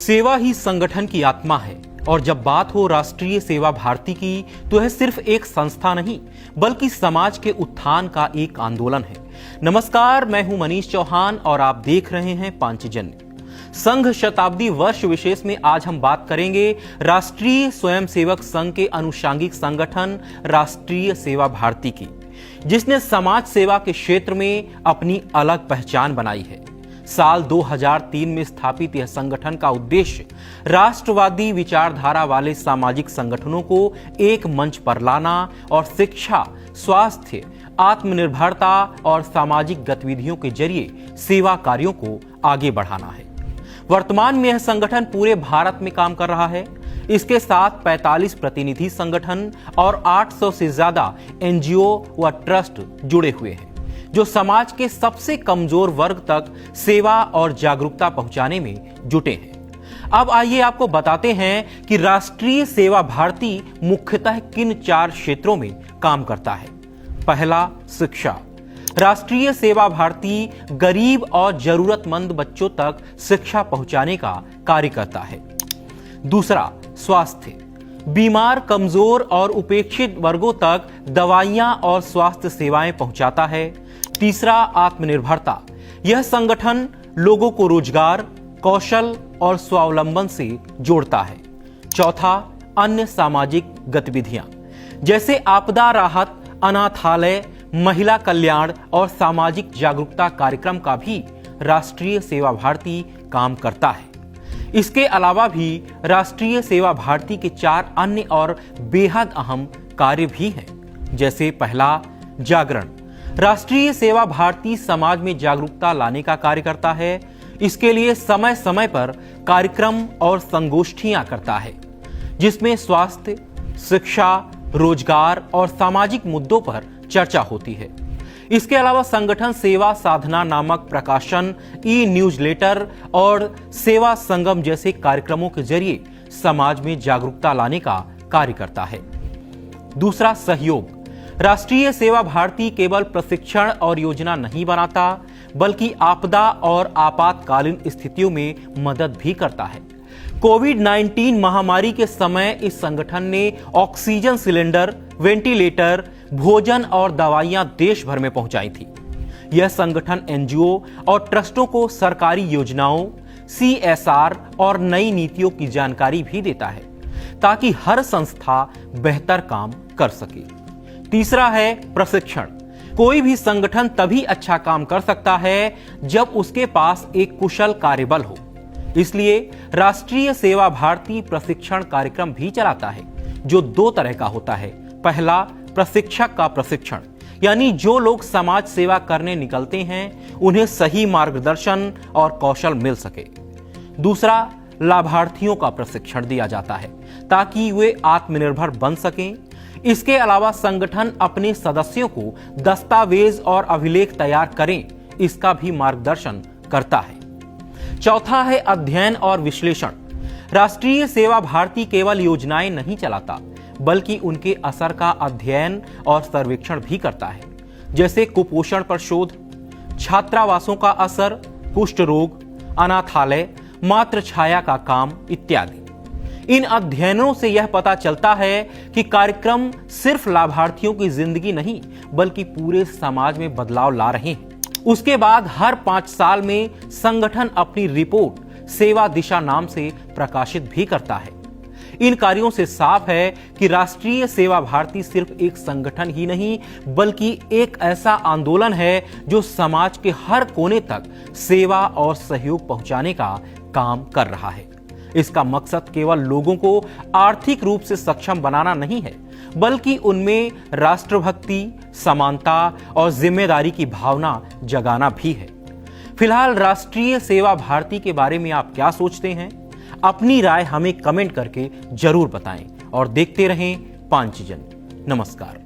सेवा ही संगठन की आत्मा है और जब बात हो राष्ट्रीय सेवा भारती की तो यह सिर्फ एक संस्था नहीं बल्कि समाज के उत्थान का एक आंदोलन है। नमस्कार, मैं हूं मनीष चौहान और आप देख रहे हैं पांचजन्य। संघ शताब्दी वर्ष विशेष में आज हम बात करेंगे राष्ट्रीय स्वयंसेवक संघ के अनुषांगिक संगठन राष्ट्रीय सेवा भारती की, जिसने समाज सेवा के क्षेत्र में अपनी अलग पहचान बनाई है। साल 2003 में स्थापित यह संगठन का उद्देश्य राष्ट्रवादी विचारधारा वाले सामाजिक संगठनों को एक मंच पर लाना और शिक्षा, स्वास्थ्य, आत्मनिर्भरता और सामाजिक गतिविधियों के जरिए सेवा कार्यों को आगे बढ़ाना है। वर्तमान में यह संगठन पूरे भारत में काम कर रहा है। इसके साथ 45 प्रतिनिधि संगठन और 800 से ज्यादा एनजीओ व ट्रस्ट जुड़े हुए हैं, जो समाज के सबसे कमजोर वर्ग तक सेवा और जागरूकता पहुंचाने में जुटे हैं। अब आइए आपको बताते हैं कि राष्ट्रीय सेवा भारती मुख्यतः किन 4 क्षेत्रों में काम करता है। पहला, शिक्षा। राष्ट्रीय सेवा भारती गरीब और जरूरतमंद बच्चों तक शिक्षा पहुंचाने का कार्य करता है। दूसरा, स्वास्थ्य। बीमार, कमजोर और उपेक्षित वर्गों तक दवाइयां और स्वास्थ्य सेवाएं पहुंचाता है। तीसरा, आत्मनिर्भरता। यह संगठन लोगों को रोजगार, कौशल और स्वावलंबन से जोड़ता है। चौथा, अन्य सामाजिक गतिविधियां जैसे आपदा राहत, अनाथालय, महिला कल्याण और सामाजिक जागरूकता कार्यक्रम का भी राष्ट्रीय सेवा भारती काम करता है। इसके अलावा भी राष्ट्रीय सेवा भारती के 4 अन्य और बेहद अहम कार्य भी हैं, जैसे पहला, जागरण। राष्ट्रीय सेवा भारती समाज में जागरूकता लाने का कार्य करता है। इसके लिए समय समय पर कार्यक्रम और संगोष्ठियां करता है, जिसमें स्वास्थ्य, शिक्षा, रोजगार और सामाजिक मुद्दों पर चर्चा होती है। इसके अलावा संगठन सेवा साधना नामक प्रकाशन, ई न्यूज़लेटर और सेवा संगम जैसे कार्यक्रमों के जरिए समाज में जागरूकता लाने का कार्य करता है। दूसरा, सहयोग। राष्ट्रीय सेवा भारती केवल प्रशिक्षण और योजना नहीं बनाता बल्कि आपदा और आपातकालीन स्थितियों में मदद भी करता है। कोविड-19 महामारी के समय इस संगठन ने ऑक्सीजन सिलेंडर, वेंटिलेटर, भोजन और दवाइयां देश भर में पहुंचाई थी। यह संगठन एनजीओ और ट्रस्टों को सरकारी योजनाओं, CSR और नई नीतियों की जानकारी भी देता है, ताकि हर संस्था बेहतर काम कर सके। तीसरा है प्रशिक्षण। कोई भी संगठन तभी अच्छा काम कर सकता है जब उसके पास एक कुशल कार्यबल हो। इसलिए राष्ट्रीय सेवा भारती प्रशिक्षण कार्यक्रम भी चलाता है, जो 2 तरह का होता है। पहला, प्रशिक्षक का प्रशिक्षण, यानी जो लोग समाज सेवा करने निकलते हैं उन्हें सही मार्गदर्शन और कौशल मिल सके। दूसरा, लाभार्थियों का प्रशिक्षण दिया जाता है ताकि वे आत्मनिर्भर बन सकें। इसके अलावा संगठन अपने सदस्यों को दस्तावेज और अभिलेख तैयार करें, इसका भी मार्गदर्शन करता है। चौथा है अध्ययन और विश्लेषण। राष्ट्रीय सेवा भारती केवल योजनाएं नहीं चलाता बल्कि उनके असर का अध्ययन और सर्वेक्षण भी करता है, जैसे कुपोषण पर शोध, छात्रावासों का असर, कुष्ठ रोग, अनाथालय, मातृ छाया का काम इत्यादि। इन अध्ययनों से यह पता चलता है कि कार्यक्रम सिर्फ लाभार्थियों की जिंदगी नहीं बल्कि पूरे समाज में बदलाव ला रहे हैं। उसके बाद हर 5 साल में संगठन अपनी रिपोर्ट सेवा दिशा नाम से प्रकाशित भी करता है। इन कार्यों से साफ है कि राष्ट्रीय सेवा भारती सिर्फ एक संगठन ही नहीं बल्कि एक ऐसा आंदोलन है जो समाज के हर कोने तक सेवा और सहयोग पहुंचाने का काम कर रहा है। इसका मकसद केवल लोगों को आर्थिक रूप से सक्षम बनाना नहीं है बल्कि उनमें राष्ट्रभक्ति, समानता और जिम्मेदारी की भावना जगाना भी है। फिलहाल राष्ट्रीय सेवा भारती के बारे में आप क्या सोचते हैं? अपनी राय हमें कमेंट करके जरूर बताएं और देखते रहें पांचजन्य। नमस्कार।